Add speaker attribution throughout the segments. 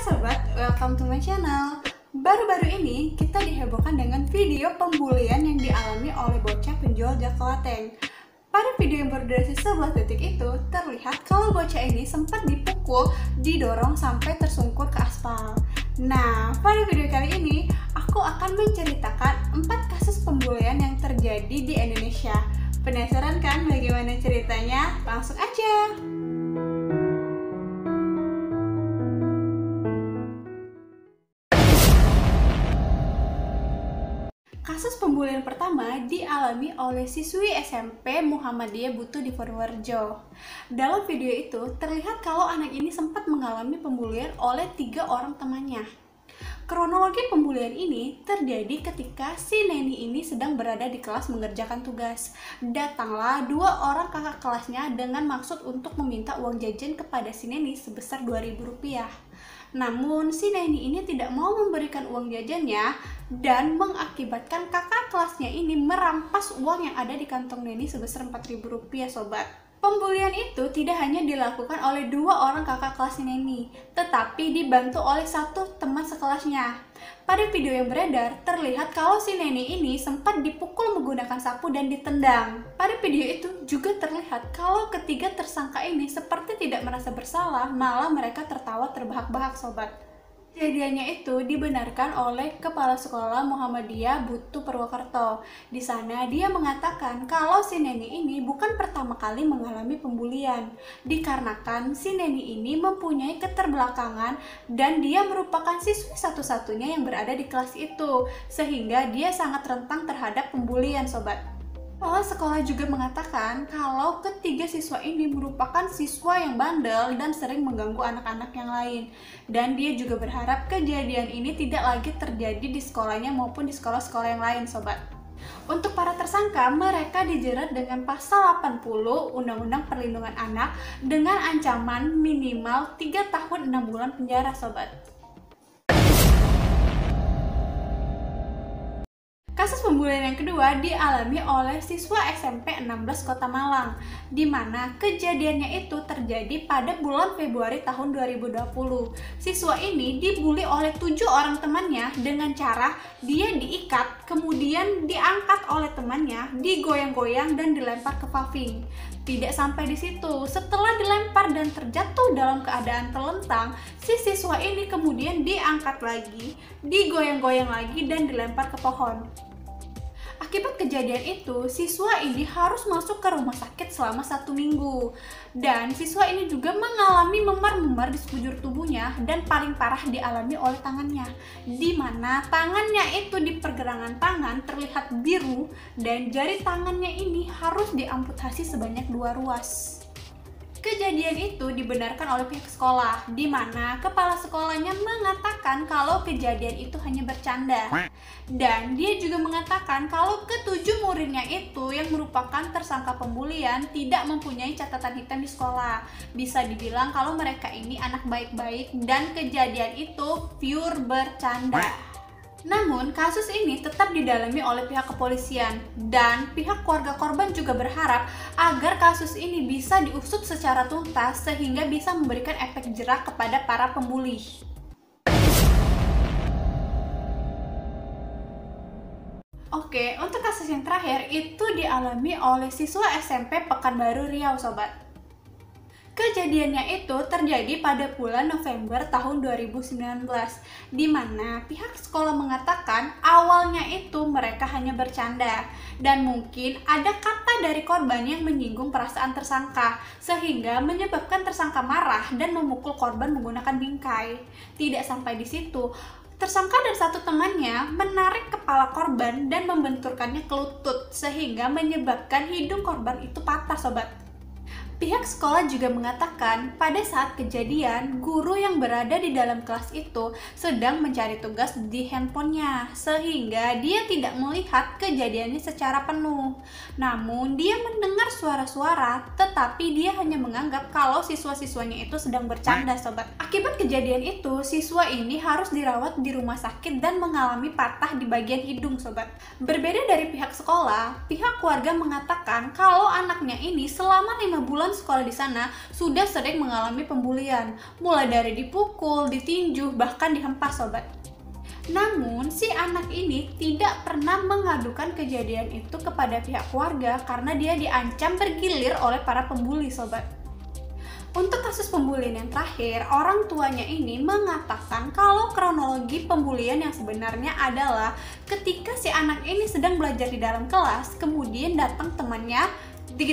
Speaker 1: sobat, welcome to my channel. Baru-baru ini kita dihebohkan dengan video pembulian yang dialami oleh bocah penjual jaklateng. Pada video yang berdurasi 11 detik itu, terlihat kalau bocah ini sempat dipukul, didorong sampai tersungkur ke aspal. Nah, pada video kali ini, aku akan menceritakan 4 kasus pembulian yang terjadi di Indonesia. Penasaran kan bagaimana ceritanya? Langsung aja! Kasus pembulian pertama dialami oleh siswi SMP Muhammadiyah Butuh di Purworejo. Dalam video itu, terlihat kalau anak ini sempat mengalami pembulian oleh 3 orang temannya. Kronologi pembulian ini terjadi ketika si Neni ini sedang berada di kelas mengerjakan tugas. Datanglah 2 orang kakak kelasnya dengan maksud untuk meminta uang jajan kepada si Neni sebesar Rp2.000. Namun si Neni ini tidak mau memberikan uang jajannya dan mengakibatkan kakak kelasnya ini merampas uang yang ada di kantong Neni sebesar Rp4.000, sobat. Pembulian itu tidak hanya dilakukan oleh 2 orang kakak kelas Neni, tetapi dibantu oleh 1 teman sekelasnya. Pada video yang beredar, terlihat kalau si Neni ini sempat dipukul menggunakan sapu dan ditendang. Pada video itu juga terlihat kalau ketiga tersangka ini seperti tidak merasa bersalah, malah mereka tertawa terbahak-bahak, sobat. Kejadiannya itu dibenarkan oleh Kepala Sekolah Muhammadiyah Butuh Purwokerto. Di sana dia mengatakan kalau si Neni ini bukan pertama kali mengalami pembulian, dikarenakan si Neni ini mempunyai keterbelakangan dan dia merupakan siswi satu-satunya yang berada di kelas itu, sehingga dia sangat rentan terhadap pembulian, sobat. Kepala sekolah juga mengatakan kalau ketiga siswa ini merupakan siswa yang bandel dan sering mengganggu anak-anak yang lain. Dan dia juga berharap kejadian ini tidak lagi terjadi di sekolahnya maupun di sekolah-sekolah yang lain, sobat. Untuk para tersangka, mereka dijerat dengan pasal 80 Undang-Undang Perlindungan Anak dengan ancaman minimal 3 tahun 6 bulan penjara, sobat. Kasus pembulian yang kedua dialami oleh siswa SMP 16 Kota Malang, di mana kejadiannya itu terjadi pada bulan Februari tahun 2020. Siswa ini dibully oleh 7 orang temannya dengan cara dia diikat, kemudian diangkat oleh temannya, digoyang-goyang dan dilempar ke paving. Tidak sampai di situ, setelah dilempar dan terjatuh dalam keadaan terlentang, si siswa ini kemudian diangkat lagi, digoyang-goyang lagi dan dilempar ke pohon. Akibat kejadian itu, siswa ini harus masuk ke rumah sakit selama 1 minggu. Dan siswa ini juga mengalami memar-memar di sekujur tubuhnya dan paling parah dialami oleh tangannya, di mana tangannya itu di pergelangan tangan terlihat biru dan jari tangannya ini harus diamputasi sebanyak 2 ruas. Kejadian itu dibenarkan oleh pihak sekolah, di mana kepala sekolahnya mengatakan kalau kejadian itu hanya bercanda. Dan dia juga mengatakan kalau ke-7 muridnya itu yang merupakan tersangka pembulian tidak mempunyai catatan hitam di sekolah. Bisa dibilang kalau mereka ini anak baik-baik dan kejadian itu pure bercanda. Namun, kasus ini tetap didalami oleh pihak kepolisian dan pihak keluarga korban juga berharap agar kasus ini bisa diusut secara tuntas sehingga bisa memberikan efek jera kepada para pembuli. Oke, untuk kasus yang terakhir itu dialami oleh siswa SMP Pekanbaru Riau, sobat. Kejadiannya itu terjadi pada bulan November tahun 2019, di mana pihak sekolah mengatakan awalnya itu mereka hanya bercanda dan mungkin ada kata dari korban yang menyinggung perasaan tersangka sehingga menyebabkan tersangka marah dan memukul korban menggunakan bingkai. Tidak sampai di situ, tersangka dan 1 temannya menarik kepala korban dan membenturkannya ke lutut sehingga menyebabkan hidung korban itu patah, sobat. Pihak sekolah juga mengatakan pada saat kejadian, guru yang berada di dalam kelas itu sedang mencari tugas di handphonenya, sehingga dia tidak melihat kejadiannya secara penuh. Namun, dia mendengar suara-suara, tetapi dia hanya menganggap kalau siswa-siswanya itu sedang bercanda, sobat. Akibat kejadian itu, siswa ini harus dirawat di rumah sakit dan mengalami patah di bagian hidung, sobat. Berbeda dari pihak sekolah, pihak keluarga mengatakan kalau anaknya ini selama 5 bulan teman-teman sekolah di sana sudah sering mengalami pembulian, mulai dari dipukul, ditinju, bahkan dihempas sobat. Namun, si anak ini tidak pernah mengadukan kejadian itu kepada pihak keluarga karena dia diancam bergilir oleh para pembuli sobat. Untuk kasus pembulian yang terakhir, orang tuanya ini mengatakan kalau kronologi pembulian yang sebenarnya adalah ketika si anak ini sedang belajar di dalam kelas, kemudian datang temannya, dik,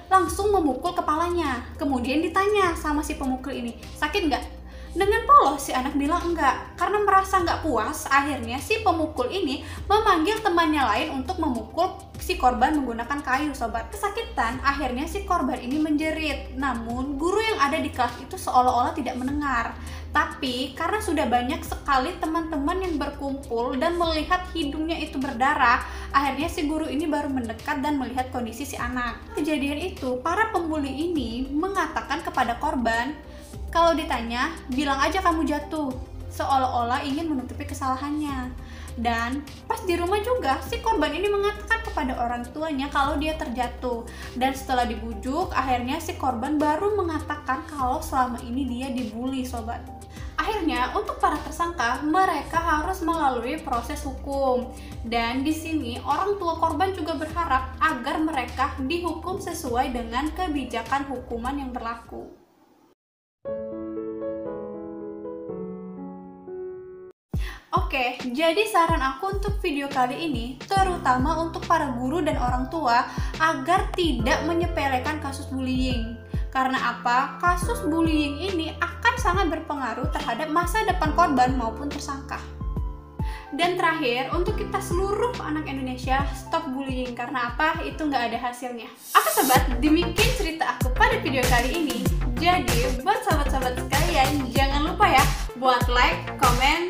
Speaker 1: langsung memukul kepalanya. Kemudian ditanya sama si pemukul ini, sakit nggak? Dengan polos si anak bilang enggak. Karena merasa nggak puas, akhirnya si pemukul ini memanggil temannya lain untuk memukul si korban menggunakan kayu sobat. Kesakitan, akhirnya si korban ini menjerit. Namun guru yang ada di kelas itu seolah-olah tidak mendengar. Tapi karena sudah banyak sekali teman-teman yang berkumpul dan melihat hidungnya itu berdarah, akhirnya si guru ini baru mendekat dan melihat kondisi si anak. Kejadian itu, para pembuli ini mengatakan kepada korban, kalau ditanya, bilang aja kamu jatuh, seolah-olah ingin menutupi kesalahannya. Dan pas di rumah juga, si korban ini mengatakan kepada orang tuanya kalau dia terjatuh. Dan setelah dibujuk, akhirnya si korban baru mengatakan kalau selama ini dia dibully sobat. Akhirnya untuk para tersangka, mereka harus melalui proses hukum. Dan di sini orang tua korban juga berharap agar mereka dihukum sesuai dengan kebijakan hukuman yang berlaku. Oke, jadi saran aku untuk video kali ini, terutama untuk para guru dan orang tua, agar tidak menyepelekan kasus bullying. Karena apa? Kasus bullying ini akan sangat berpengaruh terhadap masa depan korban maupun tersangka. Dan terakhir, untuk kita seluruh anak Indonesia, stop bullying. Karena apa? Itu nggak ada hasilnya. Oke sobat, demikian cerita aku pada video kali ini. Jadi, buat sahabat-sahabat sekalian, jangan lupa ya, buat like, komen,